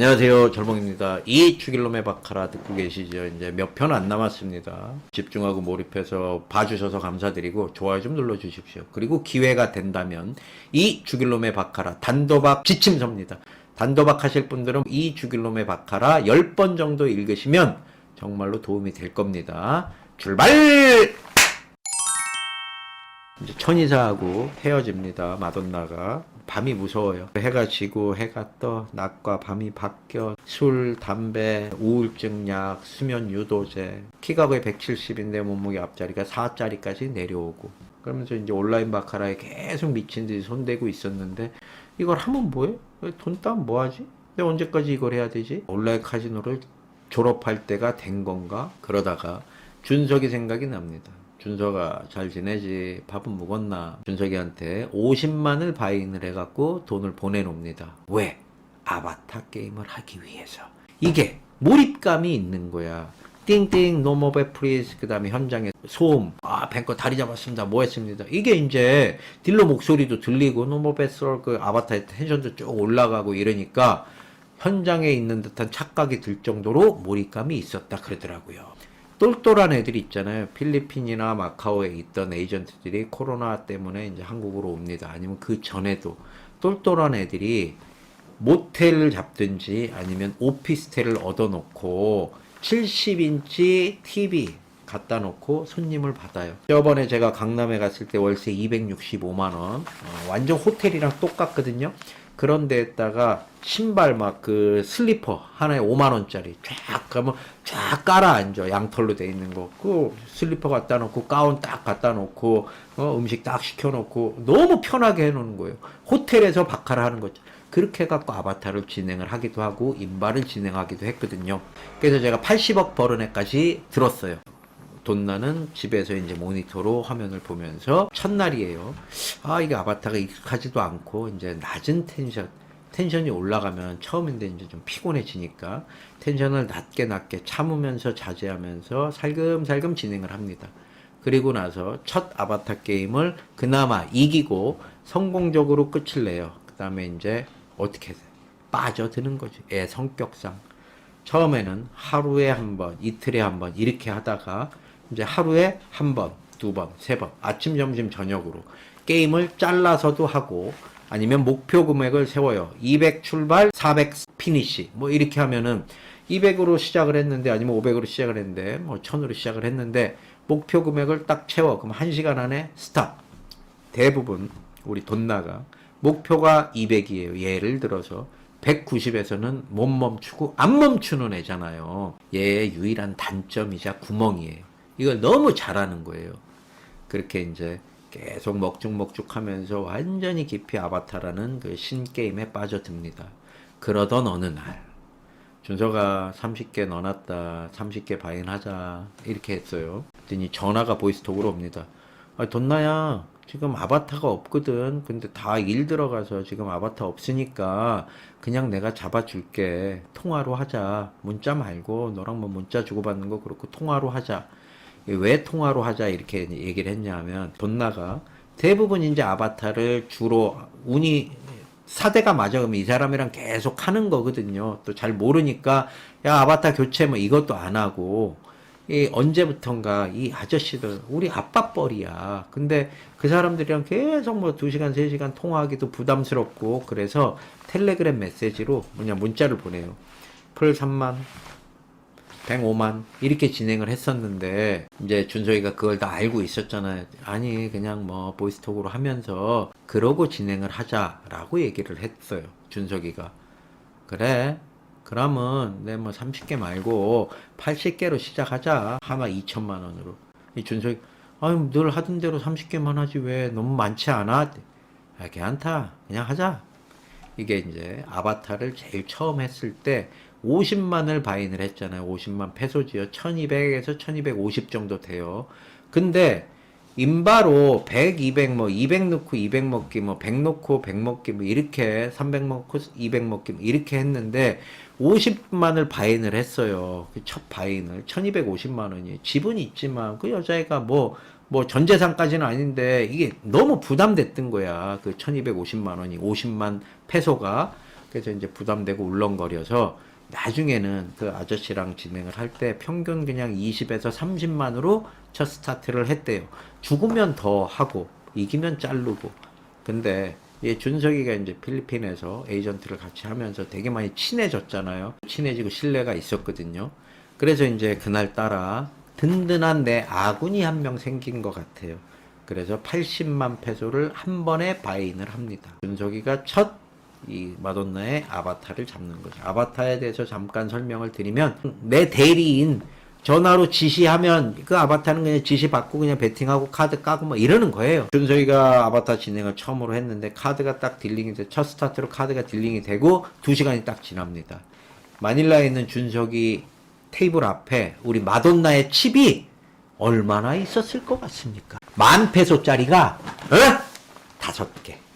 안녕하세요, 절봉입니다. 이 죽일놈의 바카라 듣고 계시죠? 이제 몇 편 안 남았습니다. 집중하고 몰입해서 봐주셔서 감사드리고 좋아요 좀 눌러주십시오. 그리고 기회가 된다면 이 죽일놈의 바카라 단도박 지침서입니다. 단도박 하실 분들은 이 죽일놈의 바카라 10번 정도 읽으시면 정말로 도움이 될 겁니다. 출발! 이제 천이사하고 헤어집니다. 마돈나가. 밤이 무서워요. 해가 지고 해가 떠 낮과 밤이 바뀌어 술, 담배, 우울증 약, 수면 유도제. 키가 거의 170인데 몸무게 앞자리가 4짜리까지 내려오고 그러면서 이제 온라인 바카라에 계속 미친 듯이 손대고 있었는데 이걸 하면 뭐해? 돈 따면 뭐하지? 근데 언제까지 이걸 해야 되지? 온라인 카지노를 졸업할 때가 된 건가? 그러다가 준석이 생각이 납니다. 준석아 잘 지내지? 밥은 먹었나? 준석이한테 50만을 바인을 해갖고 돈을 보내놉니다. 왜? 아바타 게임을 하기 위해서. 이게 몰입감이 있는 거야. 띵띵 노모베 프리즈 그 다음에 현장에 소음 뱅커 다리 잡았습니다 뭐 했습니다. 이게 이제 딜러 목소리도 들리고 노모베 그 아바타의 텐션도 쭉 올라가고 이러니까 현장에 있는 듯한 착각이 들 정도로 몰입감이 있었다 그러더라고요. 똘똘한 애들이 있잖아요. 필리핀이나 마카오에 있던 에이전트들이 코로나 때문에 이제 한국으로 옵니다. 아니면 그 전에도 똘똘한 애들이 모텔을 잡든지 아니면 오피스텔을 얻어놓고 70인치 TV 갖다 놓고 손님을 받아요. 저번에 제가 강남에 갔을 때 월세 265만원 완전 호텔이랑 똑같거든요. 그런 데에다가 신발 막 그 슬리퍼 하나에 5만원짜리 쫙 가면 쫙 깔아 앉아. 양털로 돼 있는 거. 그 슬리퍼 갖다 놓고 가운 딱 갖다 놓고 음식 딱 시켜 놓고 너무 편하게 해 놓는 거예요. 호텔에서 바카라 하는 거죠. 그렇게 해갖고 아바타를 진행을 하기도 하고 인바를 진행하기도 했거든요. 그래서 제가 80억 버는 애까지 들었어요. 돈나는 집에서 이제 모니터로 화면을 보면서 첫날이에요. 이게 아바타가 익숙하지도 않고 이제 낮은 텐션이 올라가면 처음인데 이제 좀 피곤해지니까 텐션을 낮게 참으면서 자제하면서 살금살금 진행을 합니다. 그리고 나서 첫 아바타 게임을 그나마 이기고 성공적으로 끝을 내요. 그 다음에 이제 어떻게 빠져드는 거지. 애 성격상. 처음에는 하루에 한 번, 이틀에 한 번 이렇게 하다가 이제 하루에 한 번, 두 번, 세 번, 아침, 점심, 저녁으로 게임을 잘라서도 하고 아니면 목표 금액을 세워요. 200 출발, 400 피니시. 뭐 이렇게 하면은 200으로 시작을 했는데 아니면 500으로 시작을 했는데 뭐 1000으로 시작을 했는데 목표 금액을 딱 채워. 그럼 1시간 안에 스탑. 대부분 우리 돈나가 목표가 200이에요. 예를 들어서 190에서는 못 멈추고 안 멈추는 애잖아요. 얘의 유일한 단점이자 구멍이에요. 이걸 너무 잘하는 거예요. 그렇게 이제 계속 먹죽먹죽 하면서 완전히 깊이 아바타라는 그 신게임에 빠져듭니다. 그러던 어느 날, 준서가 30개 넣어놨다. 30개 바인하자. 이렇게 했어요. 그랬더니 전화가 보이스톡으로 옵니다. 돈나야, 지금 아바타가 없거든. 근데 다 일 들어가서 지금 아바타 없으니까 그냥 내가 잡아줄게. 통화로 하자. 문자 말고 너랑 뭐 문자 주고받는 거 그렇고 통화로 하자. 왜 통화로 하자 이렇게 얘기를 했냐면 돈나가 대부분 이제 아바타를 주로 운이 사대가 맞아 그러면 이 사람이랑 계속 하는 거거든요. 또 잘 모르니까 야 아바타 교체 뭐 이것도 안 하고 언제부턴가 이 아저씨들 우리 아빠뻘이야. 근데 그 사람들이랑 계속 뭐 2시간 3시간 통화하기도 부담스럽고 그래서 텔레그램 메시지로 문자를 보내요. 풀 3만 105만 이렇게 진행을 했었는데 이제 준석이가 그걸 다 알고 있었잖아요. 아니 그냥 뭐 보이스톡으로 하면서 그러고 진행을 하자라고 얘기를 했어요. 준석이가. 그래 그러면 내 뭐 30개 말고 80개로 시작하자. 하나 2천만 원으로. 이 준석이 아니 늘 하던 대로 30개만 하지 왜 너무 많지 않아? 괜찮다 그냥 하자. 이게 이제 아바타를 제일 처음 했을 때 50만을 바인을 했잖아요. 50만 페소지요. 1200에서 1250 정도 돼요. 근데 인바로 100, 200 뭐 200 넣고 200 먹기 뭐 100 넣고 100 먹기 뭐 이렇게 300 먹고 200 먹기 뭐 이렇게 했는데 50만을 바인을 했어요. 첫 바인을 1250만 원이 지분이 있지만 그 여자애가 뭐 전 재산까지는 아닌데 이게 너무 부담됐던 거야. 그 1250만 원이 50만 페소가 그래서 이제 부담되고 울렁거려서 나중에는 그 아저씨랑 진행을 할 때 평균 그냥 20에서 30만으로 첫 스타트를 했대요. 죽으면 더 하고 이기면 자르고. 근데 얘 준석이가 이제 필리핀에서 에이전트를 같이 하면서 되게 많이 친해졌잖아요. 친해지고 신뢰가 있었거든요. 그래서 이제 그날따라 든든한 내 아군이 한 명 생긴 것 같아요. 그래서 80만 페소를 한 번에 바인을 합니다. 준석이가 첫 이 마돈나의 아바타를 잡는 거죠. 아바타에 대해서 잠깐 설명을 드리면 내 대리인 전화로 지시하면 그 아바타는 그냥 지시 받고 그냥 베팅하고 카드 까고 뭐 이러는 거예요. 준석이가 아바타 진행을 처음으로 했는데 카드가 딱 딜링이 돼, 첫 스타트로 카드가 딜링이 되고 2시간이 딱 지납니다. 마닐라에 있는 준석이 테이블 앞에 우리 마돈나의 칩이 얼마나 있었을 것 같습니까? 10,000페소짜리가 5개.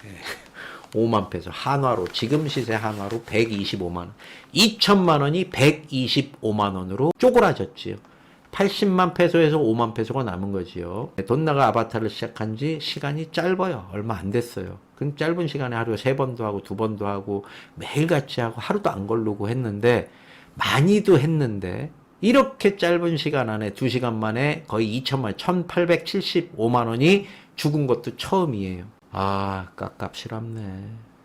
5만 페소 한화로 지금 시세 한화로 125만 원. 2천만 원이 125만 원으로 쪼그라졌지요. 80만 페소에서 5만 페소가 남은 거지요. 돈나가 아바타를 시작한 지 시간이 짧아요. 얼마 안 됐어요. 그 짧은 시간에 하루에 3번도 하고 2번도 하고 매일같이 하고 하루도 안 걸르고 했는데 많이도 했는데 이렇게 짧은 시간 안에 2시간 만에 거의 2천만 원, 1875만 원이 죽은 것도 처음이에요. 아, 깝깝시랍네.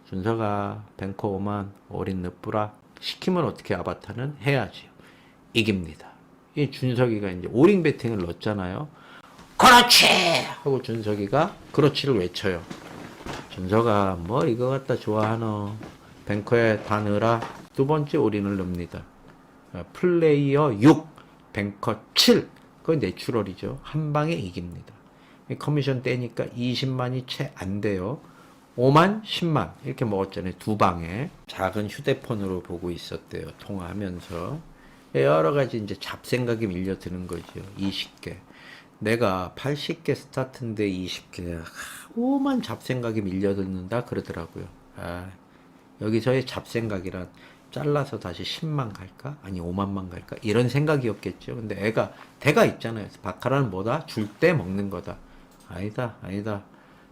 준서가 뱅커 오만 어린 늪부라 시키면 어떻게 아바타는 해야지요. 이깁니다. 이 준석이가 이제 오링 배팅을 넣었잖아요. 그렇지! 하고 준석이가 그렇지를 외쳐요. 준서가 뭐 이거 갖다 좋아하노. 뱅커에 다 넣으라. 2번째 오링을 넣습니다. 플레이어 6, 뱅커 7. 그건 내추럴이죠. 한 방에 이깁니다. 커미션 떼니까 20만이 채 안 돼요. 5만, 10만 이렇게 먹었잖아요. 2방에 작은 휴대폰으로 보고 있었대요. 통화하면서 여러 가지 이제 잡생각이 밀려드는 거죠. 20개. 내가 80개 스타트인데 20개. 5만 잡생각이 밀려드는다 그러더라고요. 아, 여기서의 잡생각이란 잘라서 다시 10만 갈까? 아니 5만만 갈까? 이런 생각이었겠죠. 근데 대가 있잖아요. 바카라는 뭐다? 줄 때 먹는 거다. 아니다.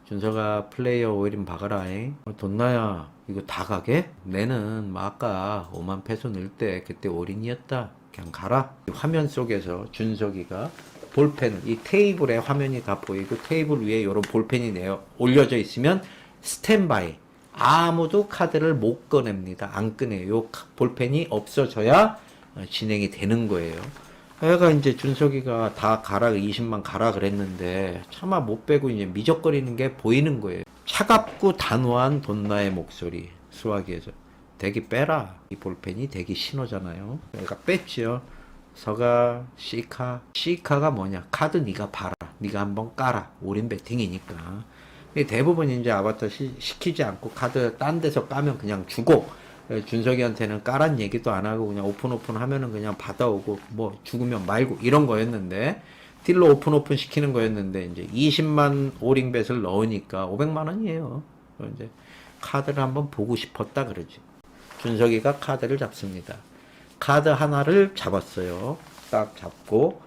준서가 플레이어 오일인 박아라잉. 돈나야 이거 다 가게? 내는 뭐 아까 5만 페소 넣을 때 그때 올인이었다. 그냥 가라. 화면 속에서 준석이가 볼펜, 이 테이블에 화면이 다 보이고 테이블 위에 이런 볼펜이 올려져 있으면 스탠바이. 아무도 카드를 못 꺼냅니다. 안 꺼내요. 요 볼펜이 없어져야 진행이 되는 거예요. 애가 이제 준석이가 다 가라, 20만 가라 그랬는데 차마 못 빼고 이제 미적거리는 게 보이는 거예요. 차갑고 단호한 돈나의 목소리. 수화기에서 대기 빼라. 이 볼펜이 대기 신호잖아요. 애가 뺐지요. 서가 시카가 뭐냐? 카드 네가 봐라. 네가 한번 까라. 올인 배팅이니까. 대부분 이제 아바타 시키지 않고 카드 딴 데서 까면 그냥 주고, 준석이한테는 까란 얘기도 안 하고 그냥 오픈 하면은 그냥 받아오고 뭐 죽으면 말고 이런 거였는데, 딜로 오픈 시키는 거였는데 이제 20만 오링뱃을 넣으니까 500만 원이에요. 이제 카드를 한번 보고 싶었다 그러지. 준석이가 카드를 잡습니다. 카드 하나를 잡았어요. 딱 잡고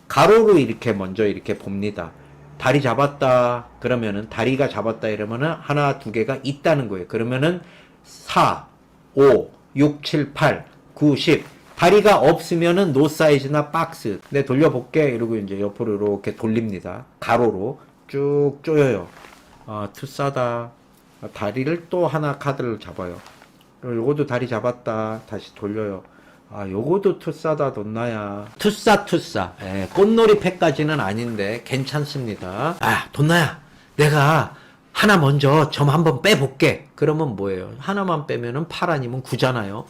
가로로 이렇게 먼저 이렇게 봅니다. 다리 잡았다 그러면은 다리가 잡았다 이러면은 하나 두 개가 있다는 거예요. 그러면은 4, 5, 6, 7, 8, 9, 10 다리가 없으면은 노 사이즈나 박스. 내 돌려볼게 이러고 이제 옆으로 이렇게 돌립니다. 가로로 쭉 조여요. 투싸다. 다리를 또 하나 카드를 잡아요. 요것도 다리 잡았다. 다시 돌려요. 요거도 투싸다 돈나야. 투싸. 꽃놀이 패까지는 아닌데 괜찮습니다. 돈나야, 내가 하나 먼저 점 한번 빼볼게. 그러면 뭐예요? 하나만 빼면은 8 아니면 9잖아요.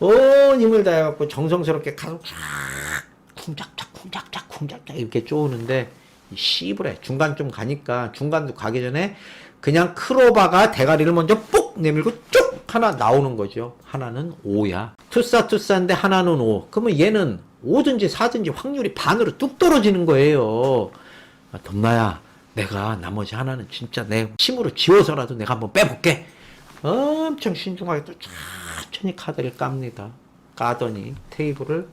온 힘을 다해갖고 정성스럽게 가서 쿵짝짝 이렇게 쪼우는데 씨부래. 중간 좀 가니까 중간도 가기 전에 그냥 크로바가 대가리를 먼저 뽁 내밀고 쭉 하나 나오는 거죠. 하나는 5야. 투싸인데 하나는 5. 그러면 얘는 5든지 4든지 확률이 반으로 뚝 떨어지는 거예요. 돈나야, 내가 나머지 하나는 진짜 내 침으로 지워서라도 내가 한번 빼볼게. 엄청 신중하게 또 천천히 카드를 깝니다. 까더니 테이블을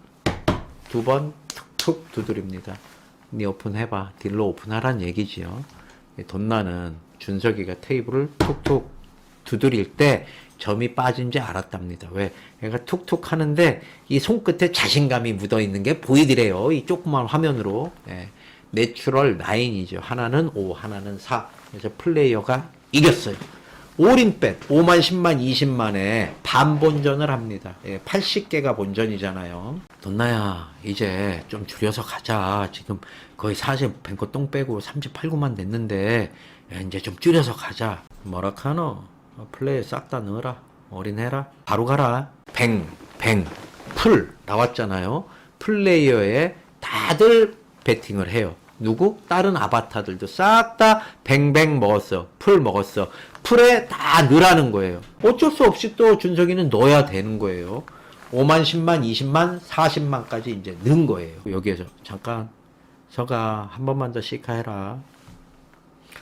2번 툭툭 두드립니다. 니 오픈해봐. 딜로 오픈하란 얘기지요. 돈나는 준석이가 테이블을 툭툭 두드릴 때 점이 빠진지 알았답니다. 왜? 얘가 툭툭 하는데 이 손끝에 자신감이 묻어있는 게 보이더래요. 이 조그만 화면으로. 예. 내추럴 9이죠. 하나는 5, 하나는 4. 그래서 플레이어가 이겼어요. 올인bet 5만, 10만, 20만에 반본전을 합니다. 예, 80개가 본전이잖아요. 돈나야 이제 좀 줄여서 가자. 지금 거의 40 뱅커 똥 빼고 38구만 됐는데 이제 좀 줄여서 가자. 뭐라 카노? 플레이 싹 다 넣어라. 올인해라. 바로 가라. 풀 나왔잖아요. 플레이어에 다들 베팅을 해요. 누구? 다른 아바타들도 싹 다 뱅뱅 먹었어. 풀 먹었어. 풀에 다 넣으라는 거예요. 어쩔 수 없이 또 준석이는 넣어야 되는 거예요. 5만, 10만, 20만, 40만까지 이제 넣은 거예요. 여기에서 잠깐 서가 한 번만 더 시카해라.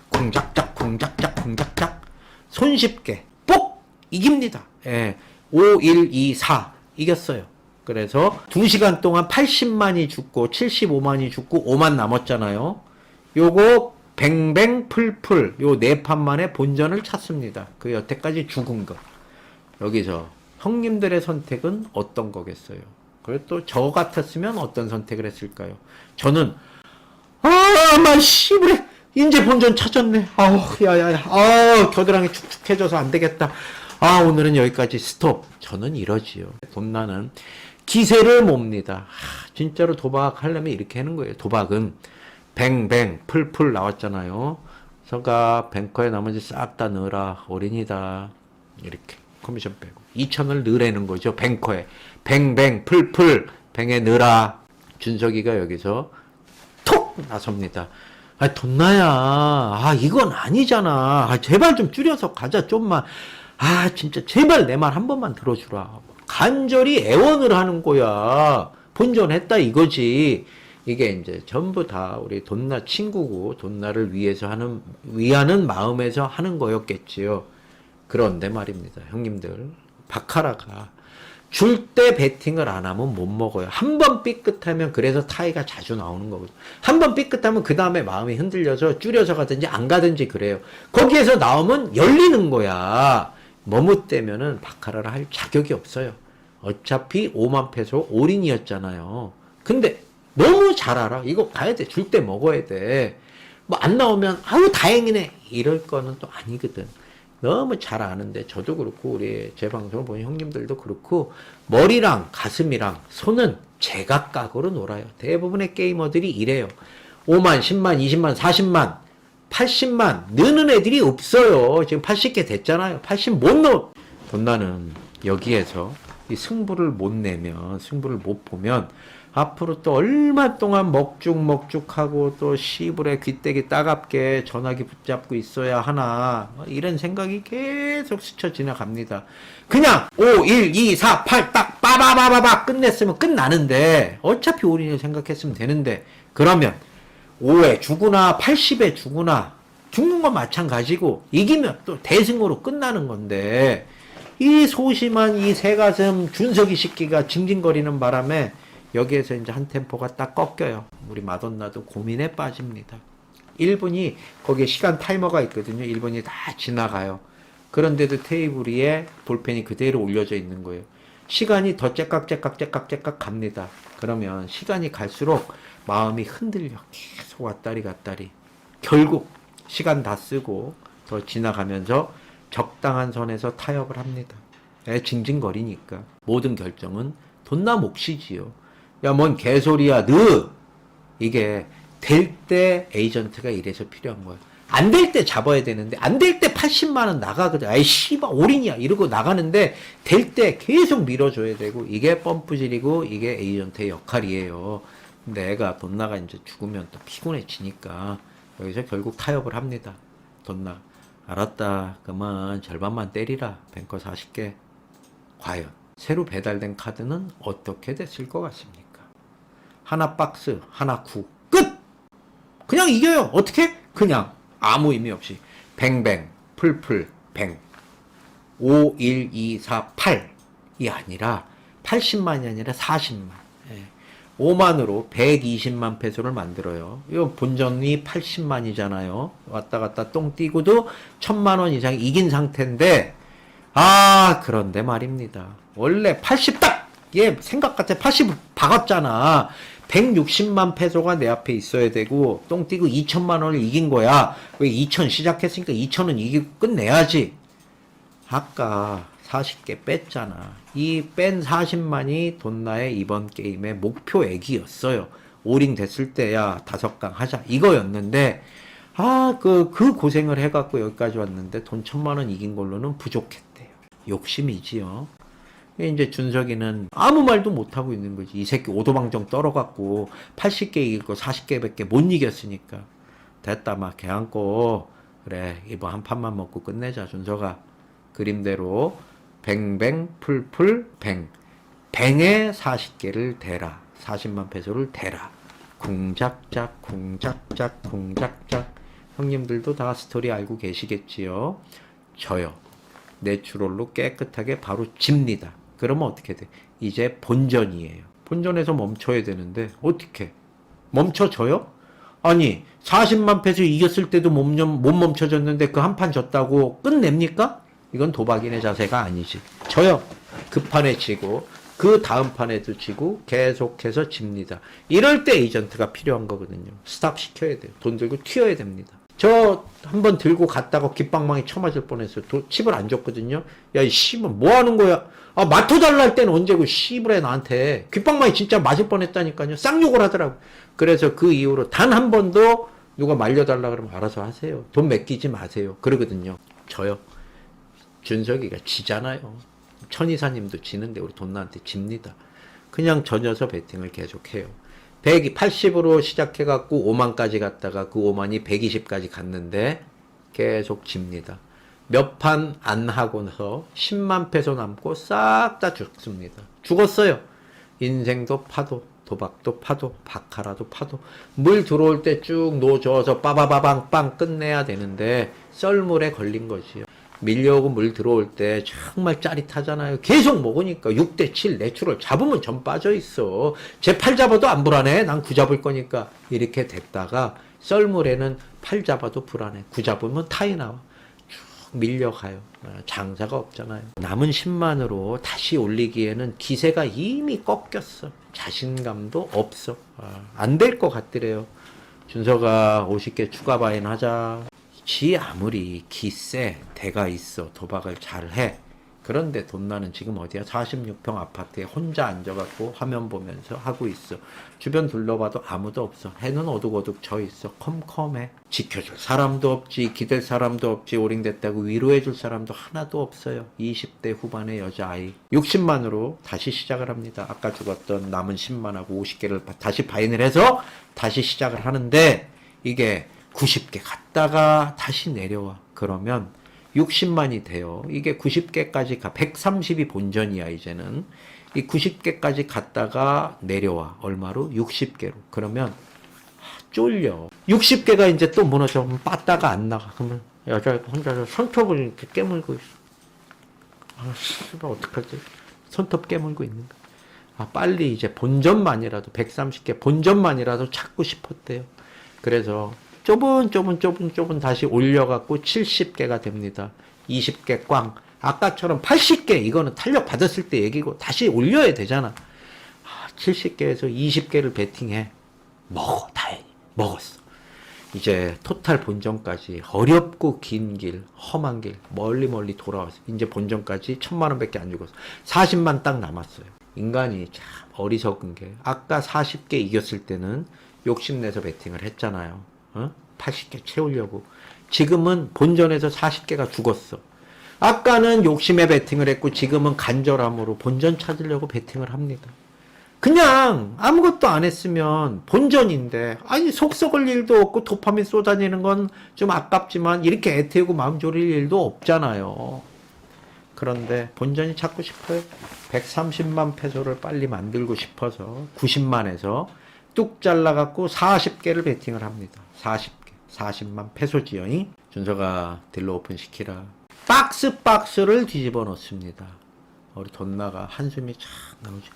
쿵작작 쿵작작 쿵작작 손쉽게 뽁 이깁니다. 예. 5, 1, 2, 4 이겼어요. 그래서 2시간 동안 80만이 죽고 75만이 죽고 5만 남았잖아요. 요거 뱅뱅 풀풀 요 4판 만에 본전을 찾습니다. 그 여태까지 죽은 거. 여기서 형님들의 선택은 어떤 거겠어요? 그리고 또 저 같았으면 어떤 선택을 했을까요? 저는 마 씨부레 이제 본전 찾았네. 아우 야야야 겨드랑이 축축해져서 안 되겠다. 오늘은 여기까지 스톱. 저는 이러지요. 돈나는 기세를 몹니다. 진짜로 도박하려면 이렇게 하는 거예요. 도박은 뱅뱅 풀풀 나왔잖아요. 서가 뱅커에 나머지 싹 다 넣어라. 올인이다. 이렇게 커미션 빼고 2천을 넣으라는 거죠. 뱅커에 뱅뱅 풀풀 뱅에 넣어라. 준석이가 여기서 톡 나섭니다. 돈나야 이건 아니잖아. 제발 좀 줄여서 가자. 좀만 진짜 제발 내 말 한 번만 들어주라. 간절히 애원을 하는 거야. 본전했다 이거지. 이게 이제 전부 다 우리 돈나 친구고 돈나를 위하는 마음에서 하는 거였겠지요. 그런데 말입니다. 형님들 바카라가 줄 때 베팅을 안 하면 못 먹어요. 한 번 삐끗하면 그래서 타이가 자주 나오는 거거든요. 한 번 삐끗하면 그 다음에 마음이 흔들려서 줄여서 가든지 안 가든지 그래요. 거기에서 나오면 열리는 거야. 머뭇대면은 바카라를 할 자격이 없어요. 어차피 5만 페소 올인이었잖아요. 근데 너무 잘 알아. 이거 가야 돼. 줄 때 먹어야 돼. 뭐 안 나오면 다행이네. 이럴 거는 또 아니거든. 너무 잘 아는데 저도 그렇고 우리 제 방송을 보는 형님들도 그렇고 머리랑 가슴이랑 손은 제각각으로 놀아요. 대부분의 게이머들이 이래요. 5만, 10만, 20만, 40만, 80만 느는 애들이 없어요. 지금 80개 됐잖아요. 80 못 넣어. 돈나는 여기에서 이 승부를 못 내면, 승부를 못 보면 앞으로 또 얼마 동안 먹죽먹죽하고 또 시불에 귀때기 따갑게 전화기 붙잡고 있어야 하나, 이런 생각이 계속 스쳐 지나갑니다. 그냥 5, 1, 2, 4, 8 딱 빠바바바바 끝냈으면 끝나는데 어차피 올인을 생각했으면 되는데, 그러면 5에 주구나 80에 주구나 죽는 건 마찬가지고 이기면 또 대승으로 끝나는 건데, 이 소심한 이 새가슴 준석이 새끼가 징징거리는 바람에 여기에서 이제 한 템포가 딱 꺾여요. 우리 마돈나도 고민에 빠집니다. 1분이 거기에 시간 타이머가 있거든요. 1분이 다 지나가요. 그런데도 테이블 위에 볼펜이 그대로 올려져 있는 거예요. 시간이 더 째깍째깍째깍째깍 갑니다. 그러면 시간이 갈수록 마음이 흔들려. 계속 왔다리 갔다리. 결국 시간 다 쓰고 더 지나가면서 적당한 선에서 타협을 합니다. 징징거리니까. 모든 결정은 돈나 몫이지요. 야, 뭔 개소리야, 이게 될 때 에이전트가 이래서 필요한 거야. 안 될 때 잡아야 되는데, 안 될 때 80만원 나가거든. 아이, 씨발, 올인이야. 이러고 나가는데, 될 때 계속 밀어줘야 되고, 이게 펌프질이고, 이게 에이전트의 역할이에요. 근데 애가 돈나가 이제 죽으면 또 피곤해지니까, 여기서 결국 타협을 합니다. 돈나. 알았다. 그만 절반만 때리라. 뱅커 40개. 과연 새로 배달된 카드는 어떻게 됐을 것 같습니까? 하나 박스, 하나 구. 끝! 그냥 이겨요. 어떻게? 그냥 아무 의미 없이 뱅뱅, 풀풀, 뱅. 5, 1, 2, 4, 8이 아니라 80만이 아니라 40만. 5만으로 120만 페소를 만들어요. 이거 본전이 80만이잖아요. 왔다 갔다 똥 뛰고도 1000만 원 이상 이긴 상태인데, 그런데 말입니다. 원래 80 딱! 얘 생각 같아. 80 박았잖아. 160만 페소가 내 앞에 있어야 되고, 똥 띠고 2천만 원을 이긴 거야. 왜 2천 시작했으니까 2천은 이기고 끝내야지. 아까 40개 뺐잖아. 이 뺀 40만이 돈나의 이번 게임의 목표액이었어요. 올인 됐을 때야 5강 하자. 이거였는데, 그 고생을 해갖고 여기까지 왔는데 돈 1,000만 원 이긴 걸로는 부족했대요. 욕심이지요. 이제 준석이는 아무 말도 못하고 있는 거지. 이 새끼 오도방정 떨어갖고 80개 이길 거 40개밖에 못 이겼으니까. 됐다, 막 개 안고. 그래, 이번 한 판만 먹고 끝내자, 준석아. 그림대로 뱅뱅 풀풀 뱅. 뱅에 40개를 대라. 40만 페소를 대라. 쿵작작 쿵작작 쿵작작. 형님들도 다 스토리 알고 계시겠지요. 저요. 내추럴로 깨끗하게 바로 집니다. 그러면 어떻게 돼? 이제 본전이에요. 본전에서 멈춰야 되는데 어떻게? 멈춰져요? 아니 40만 페소 이겼을 때도 못 멈춰졌는데 그 한 판 졌다고 끝냅니까? 이건 도박인의 자세가 아니지. 저요. 그 판에 지고 그 다음 판에도 지고 계속해서 집니다. 이럴 때 에이전트가 필요한 거거든요. 스탑 시켜야 돼요. 돈 들고 튀어야 됩니다. 저 한번 들고 갔다가 깃방망이 쳐맞을 뻔했어요. 칩을 안 줬거든요. 야, 이 씨발 뭐 하는 거야? 맞춰달라 할 때는 언제고 씨발에 나한테 깃방망이 진짜 맞을 뻔했다니까요. 쌍욕을 하더라고. 그래서 그 이후로 단 한 번도 누가 말려달라 그러면 알아서 하세요. 돈 맡기지 마세요. 그러거든요. 저요. 준석이가 지잖아요. 천이사님도 지는데 우리 돈나한테 집니다. 그냥 젖어서 베팅을 계속해요. 180으로 시작해갖고 5만까지 갔다가 그 5만이 120까지 갔는데 계속 집니다. 몇 판 안 하고서 10만 페소 남고 싹 다 죽습니다. 죽었어요. 인생도 파도, 도박도 파도, 바카라도 파도. 물 들어올 때 쭉 노져서 빠바바방빵 끝내야 되는데 썰물에 걸린 거지요. 밀려오고 물 들어올 때 정말 짜릿하잖아요. 계속 먹으니까 6대7 내추럴 잡으면 전 빠져 있어. 제 팔 잡아도 안 불안해. 난 9 잡을 거니까. 이렇게 됐다가 썰물에는 8 잡아도 불안해. 9 잡으면 타이 나와. 쭉 밀려가요. 장사가 없잖아요. 남은 10만으로 다시 올리기에는 기세가 이미 꺾였어. 자신감도 없어. 안 될 것 같더래요. 준서가 50개 추가 바인 하자. 지 아무리 기세, 대가 있어, 도박을 잘해. 그런데 돈나는 지금 어디야? 46평 아파트에 혼자 앉아갖고 화면 보면서 하고 있어. 주변 둘러봐도 아무도 없어. 해는 어둑어둑 져 있어. 컴컴해. 지켜줄 사람도 없지, 기댈 사람도 없지, 오링됐다고 위로해줄 사람도 하나도 없어요. 20대 후반의 여자아이. 60만으로 다시 시작을 합니다. 아까 죽었던 남은 10만하고 50개를 다시 바인을 해서 다시 시작을 하는데 이게 90개 갔다가 다시 내려와. 그러면 60만이 돼요. 이게 90개까지 가. 130이 본전이야, 이제는. 이 90개까지 갔다가 내려와. 얼마로? 60개로. 그러면 쫄려. 60개가 이제 또 무너져. 빠따가 안 나가. 그러면 여자애가 혼자서 손톱을 이렇게 깨물고 있어. 씨발, 어떡하지? 손톱 깨물고 있는 거야. 빨리 이제 본전만이라도 130개 본전만이라도 찾고 싶었대요. 그래서 좁은 다시 올려갖고 70개가 됩니다. 20개 꽝. 아까처럼 80개 이거는 탄력 받았을 때 얘기고 다시 올려야 되잖아. 70개에서 20개를 베팅해. 먹어. 다행히 먹었어. 이제 토탈 본전까지 어렵고 긴 길, 험한 길, 멀리 돌아왔어. 이제 본전까지 1,000만 원밖에 안 죽었어. 40만 딱 남았어요. 인간이 참 어리석은 게 아까 40개 이겼을 때는 욕심내서 베팅을 했잖아요. 80개 채우려고. 지금은 본전에서 40개가 죽었어. 아까는 욕심에 베팅을 했고 지금은 간절함으로 본전 찾으려고 베팅을 합니다. 그냥 아무것도 안 했으면 본전인데, 아니 속 썩을 일도 없고 도파민 쏟아지는 건 좀 아깝지만 이렇게 애태우고 마음 졸일 일도 없잖아요. 그런데 본전이 찾고 싶어요. 130만 페소를 빨리 만들고 싶어서 90만에서 뚝 잘라갖고 40개를 베팅을 합니다. 40만 페소지요. 준서가 딜러 오픈 시키라. 박스를 뒤집어 놓습니다. 우리 돈나가 한숨이 착 나오죠.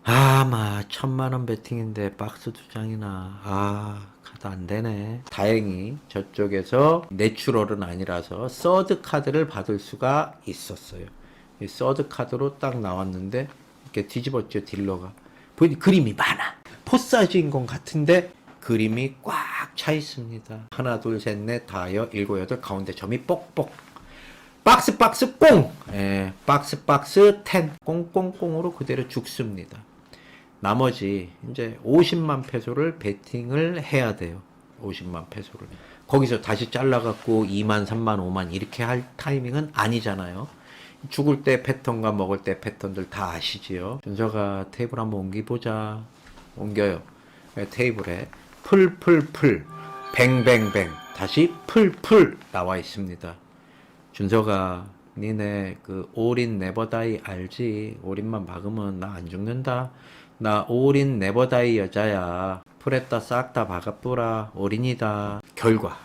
1,000만 원 베팅인데 박스 2장이나. 카드 안 되네. 다행히 저쪽에서 내추럴은 아니라서 서드 카드를 받을 수가 있었어요. 이 서드 카드로 딱 나왔는데 이렇게 뒤집었죠, 딜러가. 보니 그림이 많아. 포사지인 것 같은데 그림이 꽉 차 있습니다. 하나, 둘, 셋, 넷, 다여, 일곱, 여덟, 가운데 점이 뽁뽁. 박스 꽁! 예, 박스 10 꽁꽁꽁으로 그대로 죽습니다. 나머지 이제 50만 페소를 베팅을 해야 돼요. 50만 페소를. 거기서 다시 잘라갖고 2만, 3만, 5만 이렇게 할 타이밍은 아니잖아요. 죽을 때 패턴과 먹을 때 패턴들 다 아시지요. 준서가 테이블 한번 옮기보자. 옮겨요. 테이블에 풀 뱅뱅뱅 다시 풀 나와 있습니다. 준서가 니네 그 올인 네버다이 알지? 올인만 박으면 나 안 죽는다. 나 올인 네버다이 여자야. 풀했다 싹 다 박아뿌라. 올인이다. 결과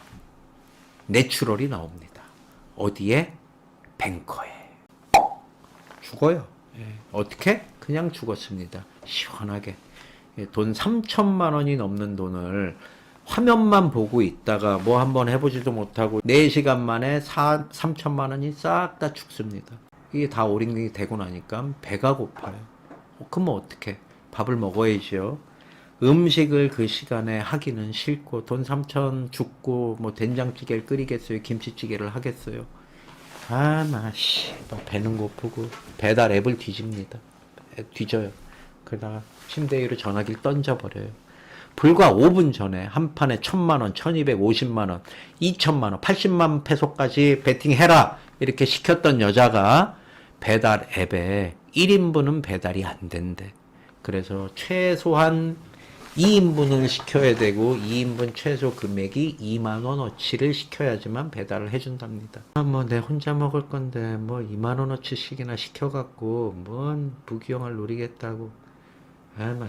내추럴이 나옵니다. 어디에? 뱅커에. 죽어요. 예. 어떻게? 그냥 죽었습니다. 시원하게. 예, 돈 3천만 원이 넘는 돈을 화면만 보고 있다가 뭐 한번 해보지도 못하고 4시간 만에 3천만 원이 싹 다 죽습니다. 이게 다 올인이 되고 나니까 배가 고파요. 그럼 어떻게? 밥을 먹어야죠. 음식을 그 시간에 하기는 싫고 돈 3천 죽고 뭐 된장찌개를 끓이겠어요? 김치찌개를 하겠어요? 배는 고프고 배달 앱을 뒤집니다. 뒤져요. 그러다가 침대 위로 전화기를 던져버려요. 불과 5분 전에 한 판에 1,000만 원, 1,250만 원, 2,000만 원, 80만 페소까지 베팅해라 이렇게 시켰던 여자가 배달 앱에 1인분은 배달이 안 된대. 그래서 최소한 2인분을 시켜야 되고 2인분 최소 금액이 2만 원어치를 시켜야지만 배달을 해준답니다. 내 혼자 먹을 건데 2만 원어치씩이나 시켜갖고 뭔 부귀영화를 누리겠다고.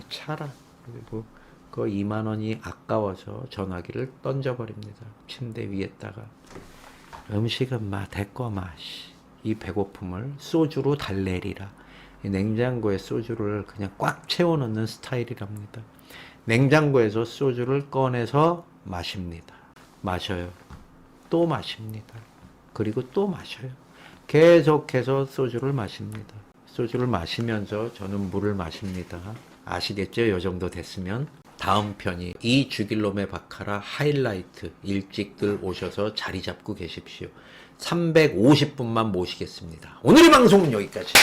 차라. 그리고 그 2만 원이 아까워서 전화기를 던져버립니다. 침대 위에다가. 음식은 됐고 이 배고픔을 소주로 달래리라. 냉장고에 소주를 그냥 꽉 채워넣는 스타일이랍니다. 냉장고에서 소주를 꺼내서 마십니다. 마셔요. 또 마십니다. 그리고 또 마셔요. 계속해서 소주를 마십니다. 소주를 마시면서 저는 물을 마십니다. 아시겠죠? 이 정도 됐으면. 다음 편이 이 죽일 놈의 바카라 하이라이트 일찍들 오셔서 자리 잡고 계십시오. 350분만 모시겠습니다. 오늘의 방송은 여기까지.